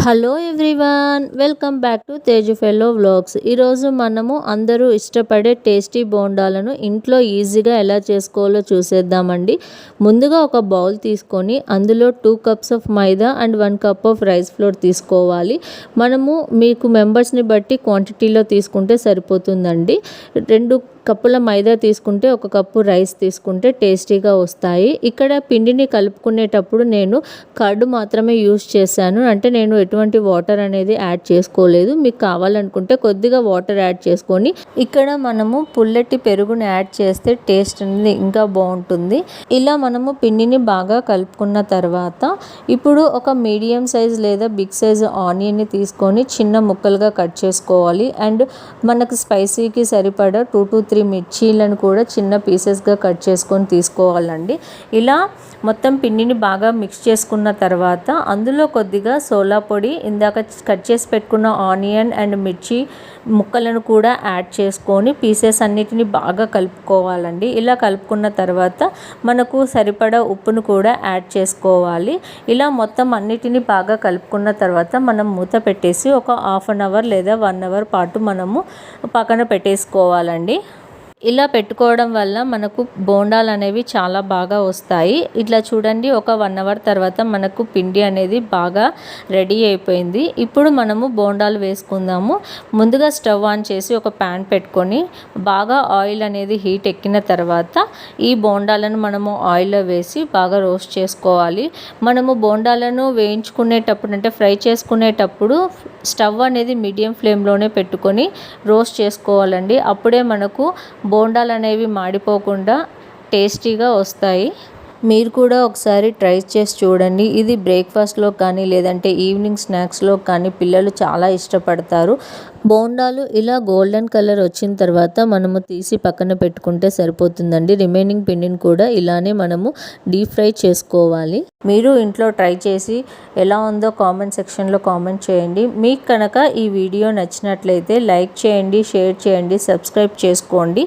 Hello everyone, welcome back to Teju fellow vlogs. ఈరోజు మనము అందరూ ఇష్టపడే టేస్టీ బోండాలను ఇంట్లో ఈజీగా ఎలా చేసుకోవాలో చూసేద్దామండి. ముందుగా ఒక బౌల్ తీసుకొని అందులో 2 cups of maida and 1 cup of rice flour తీసుకోవాలి. మనము మీకు మెంబర్స్ని బట్టి క్వాంటిటీలో తీసుకుంటే సరిపోతుందండి. 2 కప్పుల మైదా తీసుకుంటే 1 కప్పు రైస్ తీసుకుంటే టేస్టీగా వస్తాయి. ఇక్కడ పిండిని కలుపుకునేటప్పుడు నేను కర్డ్ మాత్రమే యూస్ చేశాను. అంటే నేను ఎటువంటి వాటర్ అనేది యాడ్ చేసుకోలేదు. మీకు కావాలనుకుంటే కొద్దిగా వాటర్ యాడ్ చేసుకొని ఇక్కడ మనము పుల్లటి పెరుగుని యాడ్ చేస్తే టేస్ట్ అనేది ఇంకా బాగుంటుంది. ఇలా మనము పిండిని బాగా కలుపుకున్న తర్వాత ఇప్పుడు ఒక మీడియం సైజ్ లేదా బిగ్ సైజ్ ఆనియన్ని తీసుకొని చిన్న ముక్కలుగా కట్ చేసుకోవాలి. అండ్ మనకు స్పైసీకి సరిపడా 2 to 3 మిర్చీలను కూడా చిన్న పీసెస్గా కట్ చేసుకొని తీసుకోవాలండి. ఇలా మొత్తం పిండిని బాగా మిక్స్ చేసుకున్న తర్వాత అందులో కొద్దిగా సోలా పొడి, ఇందాక కట్ చేసి పెట్టుకున్న ఆనియన్ అండ్ మిర్చి ముక్కలను కూడా యాడ్ చేసుకొని పీసెస్ అన్నిటిని బాగా కలుపుకోవాలండి. ఇలా కలుపుకున్న తర్వాత మనకు సరిపడా ఉప్పును కూడా యాడ్ చేసుకోవాలి. ఇలా మొత్తం అన్నిటిని బాగా కలుపుకున్న తర్వాత మనం మూత పెట్టేసి ఒక 1/2 hour లేదా 1 hour పాటు మనము పక్కన పెట్టేసుకోవాలండి. ఇలా పెట్టుకోవడం వల్ల మనకు బోండాలు అనేవి చాలా బాగా వస్తాయి. ఇట్లా చూడండి, ఒక 1 hour తర్వాత మనకు పిండి అనేది బాగా రెడీ అయిపోయింది. ఇప్పుడు మనము బోండాలు వేసుకుందాము. ముందుగా స్టవ్ ఆన్ చేసి ఒక ప్యాన్ పెట్టుకొని బాగా ఆయిల్ అనేది హీట్ ఎక్కిన తర్వాత ఈ బోండాలను మనము ఆయిల్లో వేసి బాగా రోస్ట్ చేసుకోవాలి. మనము బోండాలను వేయించుకునేటప్పుడు అంటే ఫ్రై చేసుకునేటప్పుడు స్టవ్ అనేది మీడియం ఫ్లేమ్లోనే పెట్టుకొని రోస్ట్ చేసుకోవాలండి. అప్పుడే మనకు బోండాలు అనేవి మాడిపోకుండా టేస్టీగా వస్తాయి. మీరు కూడా ఒకసారి ట్రై చేసి చూడండి. ఇది బ్రేక్ఫాస్ట్లో కానీ లేదంటే ఈవినింగ్ స్నాక్స్లో కానీ పిల్లలు చాలా ఇష్టపడతారు. బోండాలు ఇలా గోల్డెన్ కలర్ వచ్చిన తర్వాత మనము తీసి పక్కన పెట్టుకుంటే సరిపోతుందండి. రిమైనింగ్ పిండిని కూడా ఇలానే మనము డీప్ ఫ్రై చేసుకోవాలి. మీరు ఇంట్లో ట్రై చేసి ఎలా ఉందో కామెంట్ సెక్షన్లో కామెంట్ చేయండి. మీకు కనుక ఈ వీడియో నచ్చినట్లయితే లైక్ చేయండి, షేర్ చేయండి, సబ్స్క్రైబ్ చేసుకోండి.